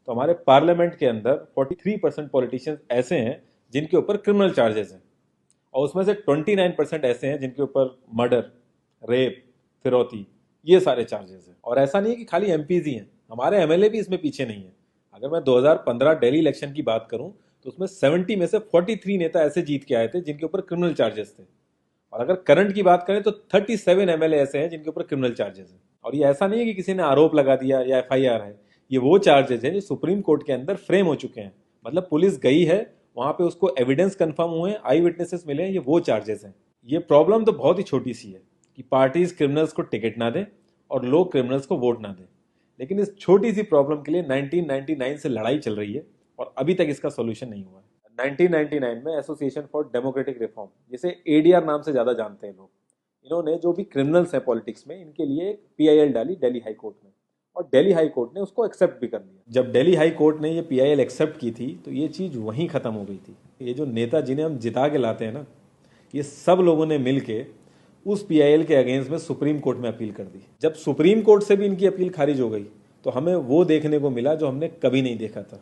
तो हमारे पार्लियामेंट के अंदर 43% पॉलिटिशियंस ऐसे हैं जिनके ऊपर क्रिमिनल चार्जेस हैं, और उसमें से 29% ऐसे हैं जिनके ऊपर मर्डर, रेप, फिरौती, ये सारे चार्जेस हैं। और ऐसा नहीं है कि खाली एमपीज ही हैं, हमारे एमएलए भी इसमें पीछे नहीं है। अगर मैं 2015 दिल्ली इलेक्शन की बात करूं तो उसमें 70 में से 43 नेता ऐसे जीत के आए थे जिनके ऊपर क्रिमिनल चार्जेस थे। और अगर करंट की बात करें तो 37 एमएलए ऐसे हैं जिनके ऊपर क्रिमिनल चार्जेस हैं। और ये ऐसा नहीं है कि किसी ने आरोप लगा दिया या एफआईआर है, ये वो चार्जेस हैं जो सुप्रीम कोर्ट के अंदर फ्रेम हो चुके हैं। मतलब पुलिस गई है वहां पे, उसको एविडेंस कंफर्म हुए हैं, आई विटनेसेस मिले हैं, ये वो चार्जेस हैं। ये प्रॉब्लम तो बहुत ही छोटी सी है कि पार्टीज क्रिमिनल्स को टिकट ना दें और लोग क्रिमिनल्स को वोट ना दें, लेकिन इस छोटी सी प्रॉब्लम के लिए 1999 से लड़ाई चल रही है और अभी तक इसका सोल्यूशन नहीं हुआ है। 1999 में एसोसिएशन फॉर डेमोक्रेटिक रिफॉर्म, जिसे एडीआर नाम से ज्यादा जानते हैं लोग, इन्होंने जो भी क्रिमिनल्स हैं पॉलिटिक्स में, इनके लिए एक पीआईएल डाली दिल्ली हाई कोर्ट में, और दिल्ली हाई कोर्ट ने उसको एक्सेप्ट भी कर लिया। जब दिल्ली हाई कोर्ट ने ये पीआईएल एक्सेप्ट की थी तो ये चीज वहीं खत्म हो गई थी। ये जो नेता जिन्हें हम जिता के लाते हैं ना, ये सब लोगों ने मिलके उस पीआईएल के अगेंस्ट में सुप्रीम कोर्ट में अपील कर दी। जब सुप्रीम कोर्ट से भी इनकी अपील खारिज हो गई तो हमें वो देखने को मिला जो हमने कभी नहीं देखा था,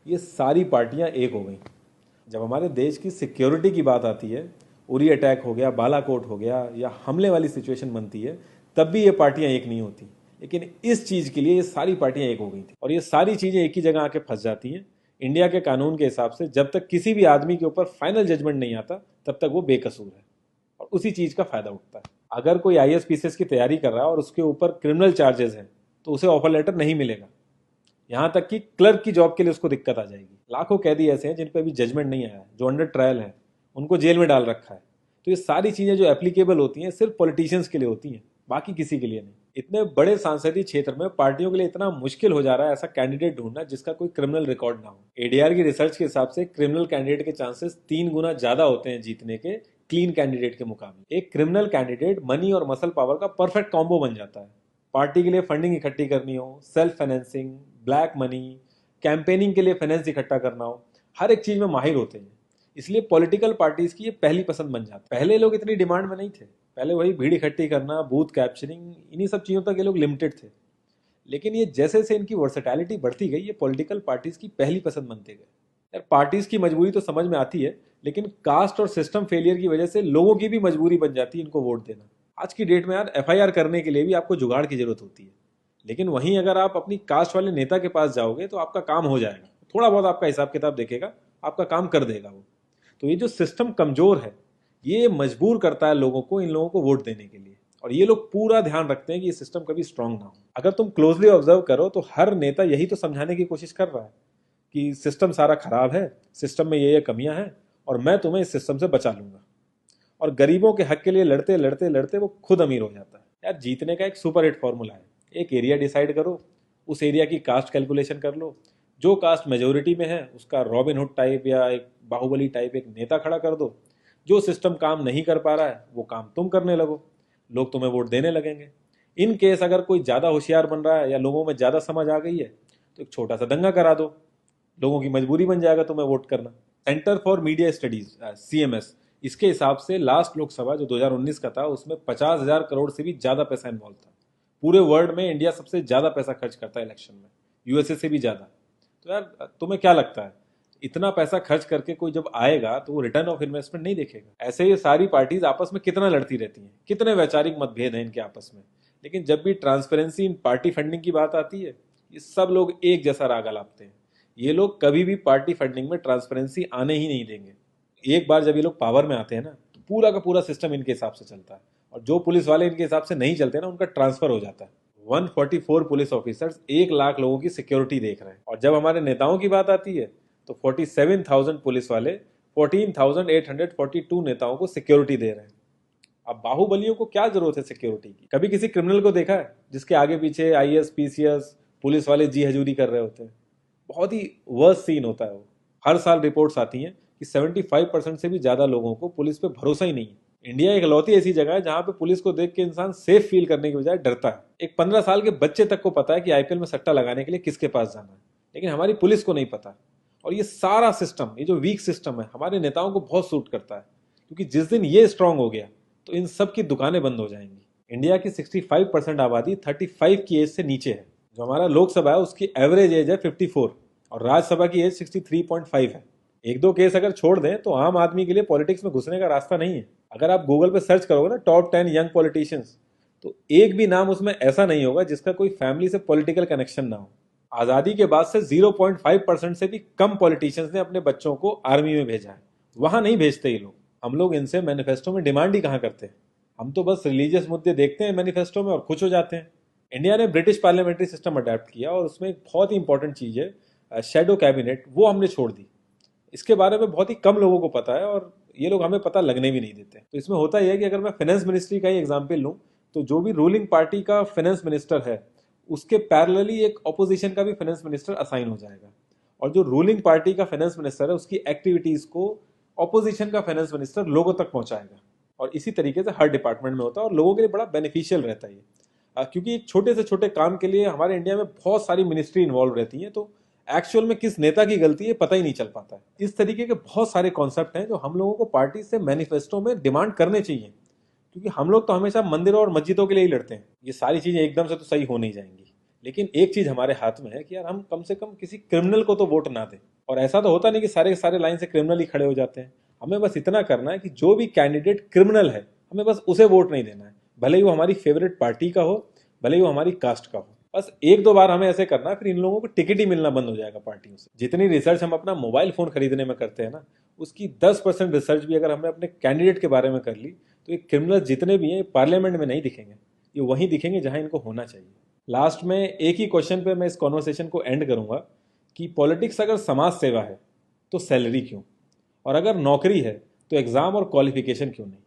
ये सारी पार्टियां एक हो गई। जब हमारे देश की सिक्योरिटी की बात आती है, उरी अटैक हो गया, बालाकोट हो गया, या हमले वाली सिचुएशन बनती है, तब भी ये पार्टियां एक नहीं होती। लेकिन इस चीज के लिए ये सारी पार्टियां एक हो गई थी, और ये सारी चीजें एक ही जगह आके फंस जाती हैं। इंडिया के कानून के हिसाब से जब तक किसी भी आदमी के ऊपर फाइनल जजमेंट नहीं आता तब तक वो बेकसूर है, और उसी चीज का फायदा उठता है। अगर कोई आईएएस की तैयारी कर रहा है और उसके ऊपर क्रिमिनल चार्जेस हैं तो उसे ऑफर लेटर नहीं मिलेगा, यहां तक कि क्लर्क की जॉब के लिए उसको दिक्कत आ जाएगी। लाखों कैदी ऐसे हैं जिन पे अभी जजमेंट नहीं आया है, जो अंडर ट्रायल है, उनको जेल में डाल रखा है। तो ये सारी चीजें जो एप्लीकेबल होती हैं सिर्फ पॉलिटिशियंस के लिए होती हैं, बाकी किसी के लिए नहीं। इतने बड़े सांसदीय क्षेत्र में पार्टियों के लिए इतना मुश्किल हो जा रहा है ऐसा कैंडिडेट ढूंढना जिसका कोई क्रिमिनल रिकॉर्ड ना हो। एडीआर की रिसर्च के हिसाब से क्रिमिनल कैंडिडेट के चांसेस 3 गुना ज्यादा होते हैं जीतने के क्लीन कैंडिडेट के मुकाबले। एक क्रिमिनल कैंडिडेट मनी और मसल पावर का परफेक्ट कॉम्बो बन जाता है। पार्टी के लिए फंडिंग इकट्ठी करनी हो, self financing, black money, campaigning के लिए फाइनेंस इकट्ठा करना हो, हर एक चीज में माहिर होते हैं। इसलिए पॉलिटिकल पार्टीज की ये पहली पसंद बन जाती है। पहले लोग इतनी डिमांड में नहीं थे, पहले वही भीड़ इकट्ठी करना, बूथ कैप्चरिंग, इन्हीं सब चीजों तक ये लोग लिमिटेड थे। लेकिन ये जैसे जैसे इनकी वर्सेटैलिटी बढ़ती गई, ये पॉलिटिकल पार्टीज की पहली पसंद बनते गए। यार पार्टीज की मजबूरी तो समझ में आती है, लेकिन कास्ट और सिस्टम फेलियर की वजह से लोगों की भी मजबूरी बन जाती है इनको वोट देना। आज की डेट में यार एफआईआर करने के लिए भी आपको जुगाड़ की जरूरत होती है, लेकिन वहीं अगर आप अपनी कास्ट वाले नेता के पास जाओगे तो आपका काम हो जाएगा, थोड़ा बहुत आपका हिसाब किताब देखेगा, आपका काम कर देगा वो। तो ये जो सिस्टम कमजोर है, ये मजबूर करता है लोगों को इन लोगों को वोट देने के लिए, और ये लोग पूरा ध्यान रखते हैं कि ये सिस्टम कभी स्ट्रांग ना हो। अगर तुम क्लोजली ऑब्जर्व करो तो हर नेता यही तो समझाने की कोशिश कर रहा है कि सिस्टम सारा खराब है, सिस्टम में ये कमियां हैं, और मैं तुम्हें इस सिस्टम से बचा लूंगा। और गरीबों के हक के लिए लड़ते लड़ते लड़ते वो खुद अमीर हो जाता है। यार जीतने का एक सुपर हिट फॉर्मूला है, एक एरिया डिसाइड करो, उस एरिया की कास्ट कैलकुलेशन कर लो, जो कास्ट मेजोरिटी में है उसका रॉबिन हुड टाइप या एक बाहुबली टाइप एक नेता खड़ा कर दो। जो सिस्टम काम नहीं कर पा रहा है वो काम तुम करने लगो, लोग तुम्हें वोट देने लगेंगे। इन केस अगर कोई ज्यादा होशियार बन रहा है या लोगों में ज्यादा समझ आ गई है तो एक छोटा सा दंगा करा दो, लोगों की मजबूरी बन जाएगा तुम्हें वोट करना। Centre for media studies CMS, इसके हिसाब से लास्ट लोकसभा जो 2019 का था उसमें 50,000 करोड़ से भी ज्यादा पैसा इन्वॉल्व था। पूरे वर्ल्ड में इंडिया सबसे ज्यादा पैसा खर्च करता है इलेक्शन में, यूएसए से भी ज्यादा। तो यार तुम्हें क्या लगता है, इतना पैसा खर्च करके कोई जब आएगा तो वो रिटर्न ऑफ इन्वेस्टमेंट नहीं देखेगा? ऐसे ये सारी पार्टीज आपस में कितना लड़ती रहती हैं, कितने वैचारिक मतभेद हैं इनके आपस में, लेकिन जब भी ट्रांसपेरेंसी इन पार्टी फंडिंग की बात आती है ये सब लोग एक जैसा राग लापते हैं। ये लोग कभी भी पार्टी फंडिंग में ट्रांसपेरेंसी आने ही नहीं देंगे। एक बार जब ये लोग पावर में आते हैं ना तो पूरा का पूरा सिस्टम इनके हिसाब से चलता है, और जो पुलिस वाले इनके हिसाब से नहीं चलते ना उनका ट्रांसफर हो जाता है। 144 पुलिस ऑफिसर्स 1 लाख लोगों की सिक्योरिटी देख रहे हैं, और जब हमारे नेताओं की बात आती है तो 47,000 पुलिस वाले 14,842 नेताओं को सिक्योरिटी दे रहे हैं। अब बाहुबलियों को क्या जरूरत है सिक्योरिटी की? कभी किसी क्रिमिनल को देखा है जिसके आगे पीछे आईएएस पीसीएस पुलिस वाले जी हजूरी कर रहे होते हैं? बहुत ही वर्स्ट सीन होता है वो। हर साल रिपोर्ट्स आती हैं कि 75% से भी ज्यादा लोगों को पुलिस पे भरोसा ही नहीं है। इंडिया एक लौती ऐसी जगह है जहां पे पुलिस को देख के इंसान सेफ फील करने की बजाय डरता है। एक 15 साल के बच्चे तक को पता है कि आईपीएल में सट्टा लगाने के लिए किसके पास जाना है, लेकिन हमारी पुलिस को नहीं पता। और ये सारा सिस्टम, ये जो वीक सिस्टम है, हमारे नेताओं को बहुत सूट करता है, क्योंकि जिस दिन ये स्ट्रांग हो गया तो इन सब की दुकानें बंद हो जाएंगी। इंडिया की 65% आबादी 35 की एज से नीचे है। जो हमारा लोकसभा है उसकी एवरेज एज है 54 और राज्यसभा की एज 63.5 है। एक दो केस अगर छोड़ दें तो आम आदमी के लिए पॉलिटिक्स में घुसने का रास्ता नहीं है। अगर आप गूगल पे सर्च करोगे ना टॉप 10 यंग पॉलिटिशियंस, तो एक भी नाम उसमें ऐसा नहीं होगा जिसका कोई फैमिली से पॉलिटिकल कनेक्शन ना हो। आज़ादी के बाद से 0.5% से भी कम पॉलिटिशियंस ने अपने बच्चों को आर्मी में भेजा है। वहां नहीं भेजते ये लोग। हम लोग इनसे मैनिफेस्टो में डिमांड ही कहाँ करते हैं। हम तो बस रिलीजियस मुद्दे देखते हैं मैनिफेस्टो में और खुश हो जाते हैं। इंडिया ने ब्रिटिश पार्लियामेंट्री सिस्टम अडेप्ट किया और उसमें एक बहुत ही इंपॉर्टेंट चीज़ है शेडो कैबिनेट, वो हमने छोड़ दी। इसके बारे में बहुत ही कम लोगों को पता है और ये लोग हमें पता लगने भी नहीं देते। तो इसमें होता यह है कि अगर मैं फाइनेंस मिनिस्ट्री का ही एग्जाम्पल लूँ तो जो भी रूलिंग पार्टी का फाइनेंस मिनिस्टर है उसके पैरेलली एक ऑपोजिशन का भी फाइनेंस मिनिस्टर असाइन हो जाएगा और जो रूलिंग पार्टी का फाइनेंस मिनिस्टर है उसकी एक्टिविटीज को ऑपोजिशन का फाइनेंस मिनिस्टर लोगों तक पहुंचाएगा। और इसी तरीके से हर डिपार्टमेंट में होता है और लोगों के लिए बड़ा बेनिफिशियल रहता है ये। क्योंकि एक छोटे से छोटे काम के लिए हमारे इंडिया में बहुत सारी मिनिस्ट्री इन्वॉल्व रहती हैं, तो एक्चुअल में किस नेता की गलती है पता ही नहीं चल पाता है। इस तरीके के बहुत सारे कॉन्सेप्ट हैं जो हम लोगों को पार्टी से मैनिफेस्टो में डिमांड करने चाहिए, क्योंकि हम लोग तो हमेशा मंदिरों और मस्जिदों के लिए ही लड़ते हैं। ये सारी चीजें एकदम से तो सही हो नहीं जाएंगी, लेकिन एक चीज हमारे हाथ में है कि यार हम कम से कम किसी क्रिमिनल को तो वोट ना दें। और ऐसा तो होता नहीं कि सारे के सारे लाइन से क्रिमिनल ही खड़े हो जाते हैं। हमें बस इतना करना है कि जो भी कैंडिडेट क्रिमिनल है हमें बस उसे वोट नहीं देना है, भले ही वो हमारी फेवरेट पार्टी का हो, भले ही वो हमारी कास्ट का हो। बस एक दो बार हमें ऐसे करना है, फिर इन लोगों को टिकट ही मिलना बंद हो जाएगा पार्टियों से। जितनी रिसर्च हम अपना मोबाइल फोन खरीदने में करते हैं ना, उसकी 10% रिसर्च भी अगर हमने अपने कैंडिडेट के बारे में कर ली तो ये क्रिमिनल जितने भी हैं पार्लियामेंट में नहीं दिखेंगे, ये वहीं दिखेंगे जहां इनको होना चाहिए। लास्ट में एक ही क्वेश्चन पे मैं इस कॉन्वर्सेशन को एंड करूंगा कि पॉलिटिक्स अगर समाज सेवा है तो सैलरी क्यों, और अगर नौकरी है तो एग्जाम और क्वालिफिकेशन क्यों नहीं।